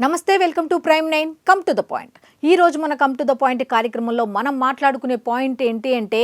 నమస్తే, welcome to prime 9 come to the point. ఈ రోజు మన కమ్ టు ద పాయింట్ కార్యక్రమంలో మనం మాట్లాడుకునే పాయింట్ ఏంటి అంటే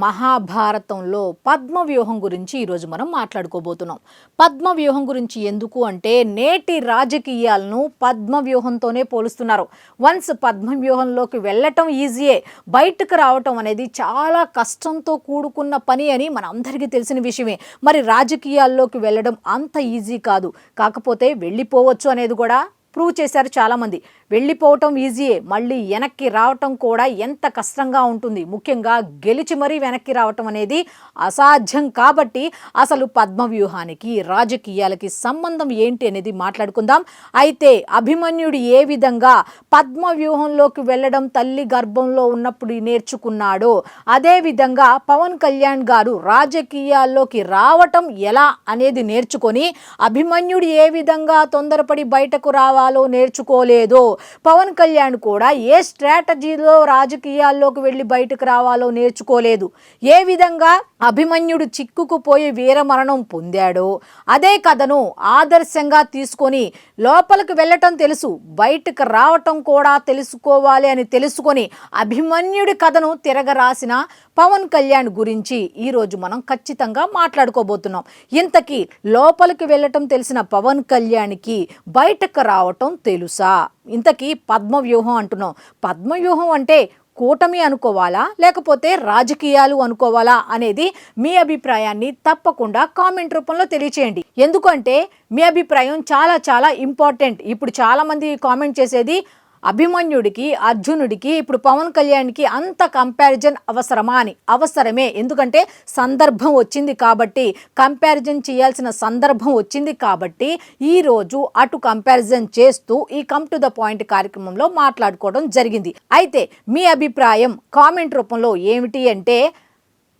మహాభారతంలో పద్మవ్యూహం గురించి ఈరోజు మనం మాట్లాడుకోబోతున్నాం. పద్మవ్యూహం గురించి ఎందుకు అంటే నేటి రాజకీయాలను పద్మవ్యూహంతోనే పోలుస్తున్నారు. వన్స్ పద్మవ్యూహంలోకి వెళ్ళటం ఈజీయే, బయటకు రావటం అనేది చాలా కష్టంతో కూడుకున్న పని అని మన అందరికీ తెలిసిన విషయమే. మరి రాజకీయాల్లోకి వెళ్ళడం అంత ఈజీ కాదు, కాకపోతే వెళ్ళిపోవచ్చు అనేది కూడా ప్రూవ్ చేశారు చాలామంది. వెళ్ళిపోవటం ఈజీయే, మళ్ళీ వెనక్కి రావటం కూడా ఎంత కష్టంగా ఉంటుంది. ముఖ్యంగా గెలిచి మరీ వెనక్కి రావటం అనేది అసాధ్యం. కాబట్టి అసలు పద్మవ్యూహానికి రాజకీయాలకి సంబంధం ఏంటి అనేది మాట్లాడుకుందాం. అయితే అభిమన్యుడు ఏ విధంగా పద్మవ్యూహంలోకి వెళ్ళడం తల్లి గర్భంలో ఉన్నప్పుడు నేర్చుకున్నాడో, అదేవిధంగా పవన్ కళ్యాణ్ గారు రాజకీయాల్లోకి రావటం ఎలా అనేది నేర్చుకొని అభిమన్యుడు ఏ విధంగా తొందరపడి బయటకు రావాలో నేర్చుకోలేదో, పవన్ కళ్యాణ్ కూడా ఏ స్ట్రాటజీలో రాజకీయాల్లోకి వెళ్ళి బయటకు రావాలో నేర్చుకోలేదు. ఏ విధంగా అభిమన్యుడు చిక్కుకుపోయి వీరమరణం పొందాడో అదే కథను ఆదర్శంగా తీసుకొని లోపలికి వెళ్ళటం తెలుసు, బయటకు రావటం కూడా తెలుసుకోవాలి అని తెలుసుకొని అభిమన్యుడి కథను తిరగరాసిన పవన్ కళ్యాణ్ గురించి ఈరోజు మనం ఖచ్చితంగా మాట్లాడుకోబోతున్నాం. ఇంతకీ లోపలికి వెళ్ళటం తెలిసిన పవన్ కళ్యాణ్కి బయటకు రావటం తెలుసా? ఇంతకీ పద్మవ్యూహం అంటున్నాం. పద్మవ్యూహం అంటే కూటమి అనుకోవాలా లేకపోతే రాజకీయాలు అనుకోవాలా అనేది మీ అభిప్రాయాన్ని తప్పకుండా కామెంట్ రూపంలో తెలియచేయండి. ఎందుకంటే మీ అభిప్రాయం చాలా చాలా ఇంపార్టెంట్. ఇప్పుడు చాలామంది కామెంట్ చేసేది అభిమన్యుడికి అర్జునుడికి ఇప్పుడు పవన్ కళ్యాణ్కి అంత కంపారిజన్ అవసరమా అని. అవసరమే, ఎందుకంటే సందర్భం వచ్చింది కాబట్టి, కంపారిజన్ చేయాల్సిన సందర్భం వచ్చింది కాబట్టి ఈరోజు అటు కంపారిజన్ చేస్తూ ఈ కమ్ టు ద పాయింట్ కార్యక్రమంలో మాట్లాడుకోవడం జరిగింది. అయితే మీ అభిప్రాయం కామెంట్ రూపంలో ఏమిటి అంటే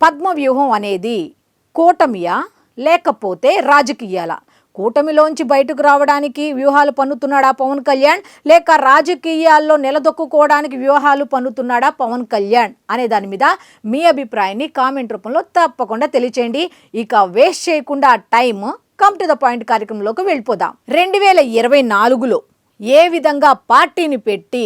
పద్మవ్యూహం అనేది కూటమియా లేకపోతే రాజకీయాలా? కూటమిలోంచి బయటకు రావడానికి వ్యూహాలు పన్నుతున్నాడా పవన్ కళ్యాణ్, లేక రాజకీయాల్లో నిలదొక్కుకోవడానికి వ్యూహాలు పన్నుతున్నాడా పవన్ కళ్యాణ్ అనే దాని మీద మీ అభిప్రాయాన్ని కామెంట్ రూపంలో తప్పకుండా తెలియచేయండి. ఇక వేస్ట్ చేయకుండా time come to the point కార్యక్రమంలోకి వెళ్ళిపోదాం. 2024లో ఏ విధంగా పార్టీని పెట్టి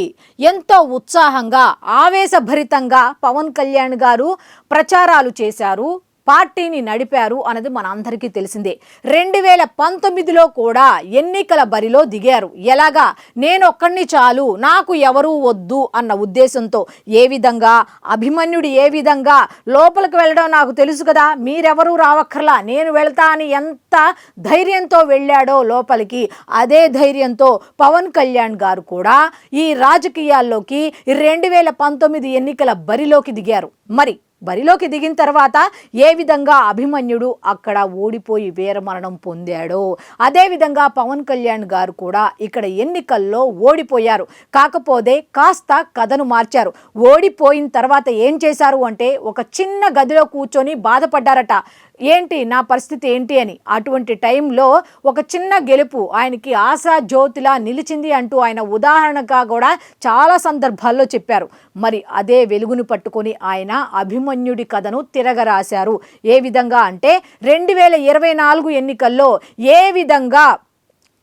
ఎంతో ఉత్సాహంగా ఆవేశభరితంగా పవన్ కళ్యాణ్ గారు ప్రచారాలు చేశారు, పార్టీని నడిపారు అన్నది మన అందరికీ తెలిసిందే. 2019లో కూడా ఎన్నికల బరిలో దిగారు. ఎలాగా? నేనొక్కడిని చాలు, నాకు ఎవరూ వద్దు అన్న ఉద్దేశంతో. ఏ విధంగా అభిమన్యుడు ఏ విధంగా లోపలికి వెళ్ళడం నాకు తెలుసు కదా, మీరెవరూ రావక్కర్లా, నేను వెళ్తా అని ఎంత ధైర్యంతో వెళ్ళాడో లోపలికి, అదే ధైర్యంతో పవన్ కళ్యాణ్ గారు కూడా ఈ రాజకీయాల్లోకి 2019 ఎన్నికల బరిలోకి దిగారు. మరి బరిలోకి దిగిన తర్వాత ఏ విధంగా అభిమన్యుడు అక్కడ ఓడిపోయి వీరమరణం పొందాడో అదేవిధంగా పవన్ కళ్యాణ్ గారు కూడా ఇక్కడ ఎన్నికల్లో ఓడిపోయారు. కాకపోతే కాస్త కథను మార్చారు. ఓడిపోయిన తర్వాత ఏం చేశారు అంటే ఒక చిన్న గదిలో కూర్చొని బాధపడ్డారట. ఏంటి నా పరిస్థితి ఏంటి అని. అటువంటి టైంలో ఒక చిన్న గెలుపు ఆయనకి ఆశా జ్యోతిలా నిలిచింది అంటూ ఆయన ఉదాహరణగా కూడా చాలా సందర్భాల్లో చెప్పారు. మరి అదే వెలుగును పట్టుకొని ఆయన అభిమన్యుడి కథను తిరగరాశారు. ఏ విధంగా అంటే 2024 ఎన్నికల్లో ఏ విధంగా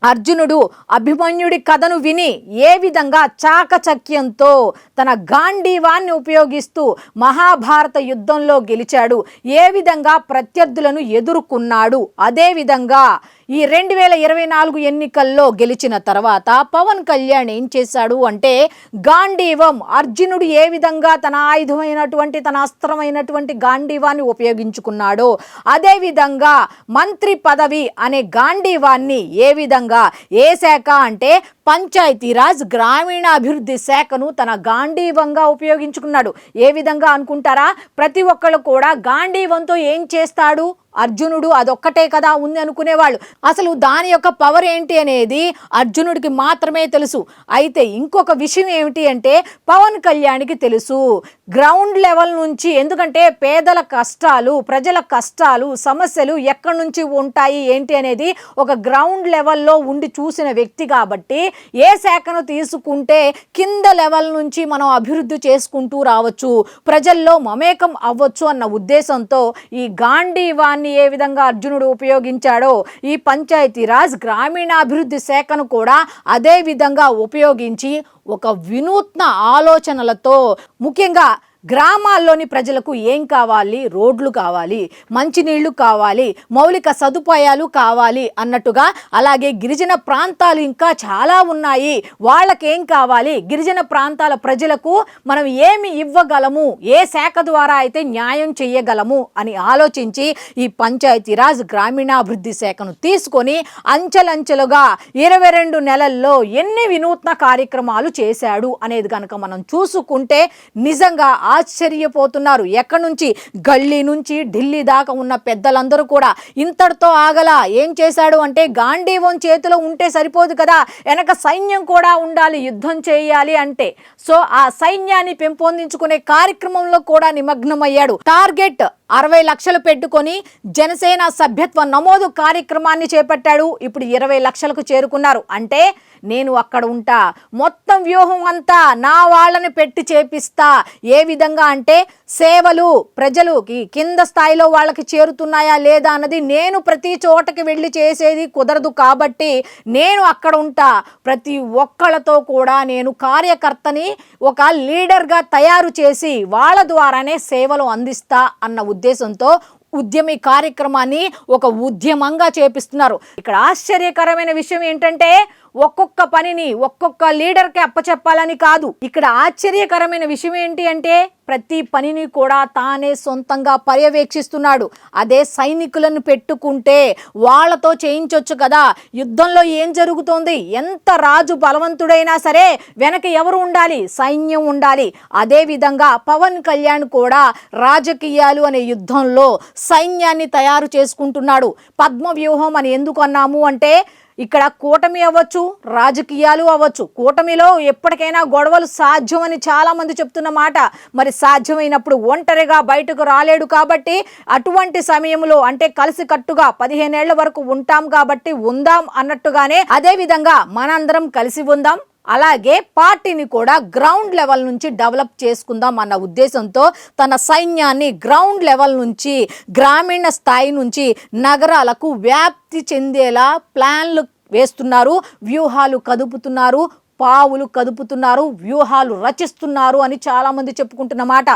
అర్జునుడు అభిమన్యుడి కథను విని ఏ విధంగా చాకచక్యంతో తన గాంధీవాన్ని ఉపయోగిస్తూ మహాభారత యుద్ధంలో గెలిచాడు, ఏ విధంగా ప్రత్యర్థులను ఎదుర్కొన్నాడు, అదేవిధంగా ఈ 2024 ఎన్నికల్లో గెలిచిన తర్వాత పవన్ కళ్యాణ్ ఏం చేశాడు అంటే గాంధీవం, అర్జునుడు ఏ విధంగా తన ఆయుధమైనటువంటి తన అస్త్రమైనటువంటి గాంధీవాన్ని ఉపయోగించుకున్నాడో అదేవిధంగా మంత్రి పదవి అనే గాంధీవాన్ని ఏ విధంగా, ఏ శాఖ అంటే పంచాయతీరాజ్ గ్రామీణాభివృద్ధి శాఖను తన గాంధీవంగా ఉపయోగించుకున్నాడు. ఏ విధంగా అనుకుంటారా? ప్రతి ఒక్కళ్ళు కూడా గాంధీవంతో ఏం చేస్తాడు అర్జునుడు, అదొక్కటే కదా ఉంది అనుకునేవాళ్ళు. అసలు దాని యొక్క పవర్ ఏంటి అనేది అర్జునుడికి మాత్రమే తెలుసు. అయితే ఇంకొక విషయం ఏమిటి అంటే పవన్ కళ్యాణ్కి తెలుసు గ్రౌండ్ లెవెల్ నుంచి. ఎందుకంటే పేదల కష్టాలు, ప్రజల కష్టాలు, సమస్యలు ఎక్కడి నుంచి ఉంటాయి ఏంటి అనేది ఒక గ్రౌండ్ లెవెల్లో ఉండి చూసిన వ్యక్తి కాబట్టి ఏ శాఖను తీసుకుంటే కింద లెవెల్ నుంచి మనం అభివృద్ధి చేసుకుంటూ రావచ్చు, ప్రజల్లో మమేకం అవ్వచ్చు అన్న ఉద్దేశంతో ఈ గాంధీవాన్ని ఏ విధంగా అర్జునుడు ఉపయోగించాడో ఈ పంచాయతీరాజ్ గ్రామీణాభివృద్ధి శాఖను కూడా అదే విధంగా ఉపయోగించి ఒక వినూత్న ఆలోచనలతో, ముఖ్యంగా గ్రామాల్లోని ప్రజలకు ఏం కావాలి, రోడ్లు కావాలి, మంచినీళ్లు కావాలి, మౌలిక సదుపాయాలు కావాలి అన్నట్టుగా, అలాగే గిరిజన ప్రాంతాలు ఇంకా చాలా ఉన్నాయి, వాళ్ళకేం కావాలి, గిరిజన ప్రాంతాల ప్రజలకు మనం ఏమి ఇవ్వగలము, ఏ శాఖ ద్వారా అయితే న్యాయం చేయగలము అని ఆలోచించి ఈ పంచాయతీరాజ్ గ్రామీణాభివృద్ధి శాఖను తీసుకొని అంచెలంచెలుగా 22 నెలల్లో ఎన్ని వినూత్న కార్యక్రమాలు చేశాడు అనేది కనుక మనం చూసుకుంటే నిజంగా ఆశ్చర్యపోతున్నారు. ఎక్కడి నుంచి, గల్లీ నుంచి ఢిల్లీ దాకా ఉన్న పెద్దలందరూ కూడా ఇంతటితో ఆగలా. ఏం చేశాడు అంటే గాంధీవం చేతిలో ఉంటే సరిపోదు కదా, వెనక సైన్యం కూడా ఉండాలి యుద్ధం చేయాలి అంటే. సో ఆ సైన్యాన్ని పెంపొందించుకునే కార్యక్రమంలో కూడా నిమగ్నమయ్యాడు. టార్గెట్ 60 లక్షలు పెట్టుకొని జనసేన సభ్యత్వ నమోదు కార్యక్రమాన్ని చేపట్టాడు. ఇప్పుడు 20 లక్షలకు చేరుకున్నారు. అంటే నేను అక్కడ ఉంటా, మొత్తం వ్యూహం అంతా నా వాళ్ళని పెట్టి చేపిస్తా. ఏ విధంగా అంటే సేవలు ప్రజలుకి కింద స్థాయిలో వాళ్ళకి చేరుతున్నాయా లేదా అన్నది నేను ప్రతి చోటకి వెళ్ళి చేసేది కుదరదు కాబట్టి నేను అక్కడ ఉంటా. ప్రతి ఒక్కళ్ళతో కూడా నేను కార్యకర్తని ఒక లీడర్గా తయారు చేసి వాళ్ళ ద్వారానే సేవలు అందిస్తా అన్న ఉద్దేశంతో ఉద్యమి కార్యక్రమాన్ని ఒక ఉద్యమంగా చేపిస్తున్నారు. ఇక్కడ ఆశ్చర్యకరమైన విషయం ఏంటంటే ఒక్కొక్క పనిని ఒక్కొక్క లీడర్కి అప్పచెప్పాలని కాదు. ఇక్కడ ఆశ్చర్యకరమైన విషయం ఏంటి అంటే ప్రతి పనిని కూడా తానే సొంతంగా పర్యవేక్షిస్తున్నాడు. అదే సైనికులను పెట్టుకుంటే వాళ్ళతో చేయించవచ్చు కదా. యుద్ధంలో ఏం జరుగుతోంది, ఎంత రాజు బలవంతుడైనా సరే వెనక ఎవరు ఉండాలి, సైన్యం ఉండాలి. అదే విధంగా పవన్ కళ్యాణ్ కూడా రాజకీయాలు అనే యుద్ధంలో సైన్యాన్ని తయారు చేసుకుంటున్నాడు. పద్మ వ్యూహం అని ఎందుకు అన్నాము అంటే ఇక్కడ కూటమి అవ్వచ్చు, రాజకీయాలు అవ్వచ్చు. కూటమిలో ఎప్పటికైనా గొడవలు సాధ్యమని చాలా మంది చెప్తున్న మాట. మరి సాధ్యమైనప్పుడు ఒంటరిగా బయటకు రాలేడు కాబట్టి అటువంటి సమయంలో అంటే కలిసి కట్టుగా 15 ఏళ్ల వరకు ఉంటాం కాబట్టి ఉందాం అన్నట్టుగానే అదే విధంగా మనందరం కలిసి ఉందాం, అలాగే పార్టీని కూడా గ్రౌండ్ లెవెల్ నుంచి డెవలప్ చేసుకుందాం అన్న ఉద్దేశంతో తన సైన్యాన్ని గ్రౌండ్ లెవెల్ నుంచి, గ్రామీణ స్థాయి నుంచి నగరాలకు వ్యాప్తి చెందేలా ప్లాన్లు వేస్తున్నారు, వ్యూహాలు కదుపుతున్నారు, పావులు కదుపుతున్నారు, వ్యూహాలు రచిస్తున్నారు అని చాలా మంది చెప్పుకుంటున్న మాట.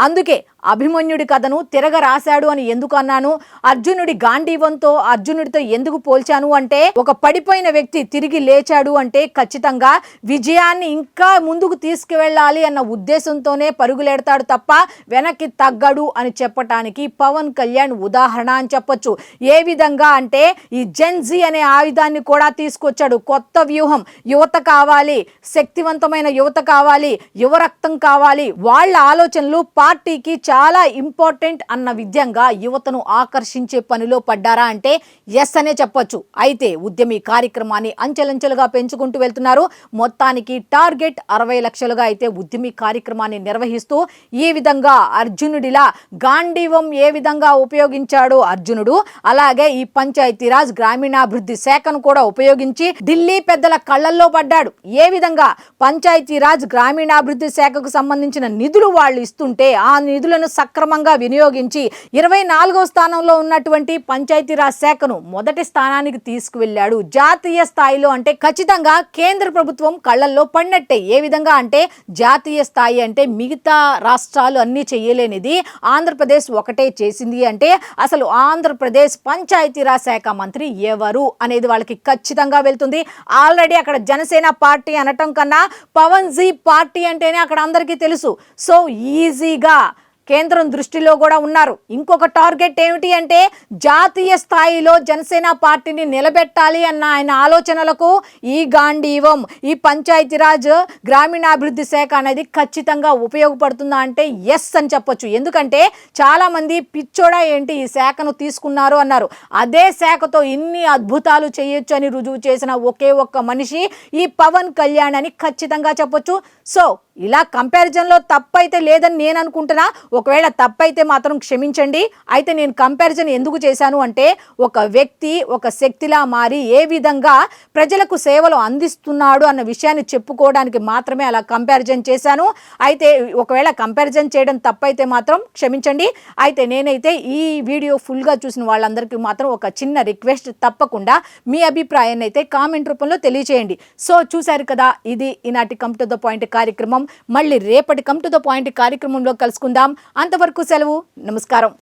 అందుకే అభిమన్యుడి కథను తిరగ రాశాడు అని ఎందుకు అన్నాను, అర్జునుడి గాంధీవంతో అర్జునుడితో ఎందుకు పోల్చాను అంటే ఒక పడిపోయిన వ్యక్తి తిరిగి లేచాడు అంటే ఖచ్చితంగా విజయాన్ని ఇంకా ముందుకు తీసుకువెళ్ళాలి అన్న ఉద్దేశంతోనే పరుగులెడతాడు తప్ప వెనక్కి తగ్గడు అని చెప్పటానికి పవన్ కళ్యాణ్ ఉదాహరణ అని చెప్పొచ్చు. ఏ విధంగా అంటే ఈ జెన్జీ అనే ఆయుధాన్ని కూడా తీసుకొచ్చాడు. కొత్త వ్యూహం, యువత కావాలి, శక్తివంతమైన యువత కావాలి, యువ రక్తం కావాలి, వాళ్ళ ఆలోచనలు పార్టీకి చాలా ఇంపార్టెంట్ అన్న విధంగా యువతను ఆకర్షించే పనిలో పడ్డారా అంటే ఎస్ అనే చెప్పొచ్చు. అయితే ఉద్యమి కార్యక్రమాన్ని అంచెలంచెలుగా పెంచుకుంటూ వెళ్తున్నారు. మొత్తానికి టార్గెట్ 60 లక్షలుగా అయితే ఉద్యమి కార్యక్రమాన్ని నిర్వహిస్తూ ఈ విధంగా అర్జునుడిలా గాంధీవం ఏ విధంగా ఉపయోగించాడో అర్జునుడు, అలాగే ఈ పంచాయతీరాజ్ గ్రామీణాభివృద్ధి శాఖను కూడా ఉపయోగించి ఢిల్లీ పెద్దల కళ్ళల్లో పడ్డాడు. ఏ విధంగా పంచాయతీరాజ్ గ్రామీణాభివృద్ధి శాఖకు సంబంధించిన నిధులు వాళ్ళు ఇస్తుంటే ఆ నిధులను సక్రమంగా వినియోగించి 24వ స్థానంలో ఉన్నటువంటి పంచాయతీరాజ్ శాఖను మొదటి స్థానానికి తీసుకువెళ్ళాడు. జాతీయ స్థాయిలో అంటే ఖచ్చితంగా కేంద్ర ప్రభుత్వం కళ్ళల్లో పడినట్టే. ఏ విధంగా అంటే జాతీయ స్థాయి అంటే మిగతా రాష్ట్రాలు అన్నీ చేయలేనిది ఆంధ్రప్రదేశ్ ఒకటే చేసింది అంటే అసలు ఆంధ్రప్రదేశ్ పంచాయతీరాజ్ శాఖ మంత్రి ఎవరు అనేది వాళ్ళకి ఖచ్చితంగా వెళ్తుంది. ఆల్రెడీ అక్కడ జనసేన పార్టీ అనటం కన్నా పవన్ జీ పార్టీ అంటేనే అక్కడ అందరికీ తెలుసు. సో ఈజీగా కేంద్రం దృష్టిలో కూడా ఉన్నారు. ఇంకొక టార్గెట్ ఏమిటి అంటే జాతీయ స్థాయిలో జనసేన పార్టీని నిలబెట్టాలి అన్న ఆయన ఆలోచనలకు ఈ గాంధీవం, ఈ పంచాయతీరాజ్ గ్రామీణాభివృద్ధి శాఖ అనేది ఖచ్చితంగా ఉపయోగపడుతుందా అంటే ఎస్ అని చెప్పొచ్చు. ఎందుకంటే చాలామంది పిచ్చోడా ఏంటి ఈ శాఖను తీసుకున్నారు అన్నారు. అదే శాఖతో ఇన్ని అద్భుతాలు చేయొచ్చు అని రుజువు చేసిన ఒకే ఒక్క మనిషి ఈ పవన్ కళ్యాణ్ అని ఖచ్చితంగా చెప్పొచ్చు. సో ఇలా కంపారిజన్లో తప్పైతే లేదని నేను అనుకుంటున్నా. ఒకవేళ తప్పైతే మాత్రం క్షమించండి. అయితే నేను కంపారిజన్ ఎందుకు చేశాను అంటే ఒక వ్యక్తి ఒక శక్తిలా మారి ఏ విధంగా ప్రజలకు సేవలు అందిస్తున్నాడు అన్న విషయాన్ని చెప్పుకోవడానికి మాత్రమే అలా కంపారిజన్ చేశాను. అయితే ఒకవేళ కంపారిజన్ చేయడం తప్పైతే మాత్రం క్షమించండి. అయితే నేనైతే ఈ వీడియో ఫుల్గా చూసిన వాళ్ళందరికీ మాత్రం ఒక చిన్న రిక్వెస్ట్, తప్పకుండా మీ అభిప్రాయాన్ని అయితే కామెంట్ రూపంలో తెలియజేయండి. సో చూశారు కదా, ఇది ఈనాటి కమ్ టు ద పాయింట్ కార్యక్రమం. మళ్ళీ రేపటి కమ్ టు ద పాయింట్ కార్యక్రమంలో కలుసుకుందాం. అంతవరకు సెలవు, నమస్కారం.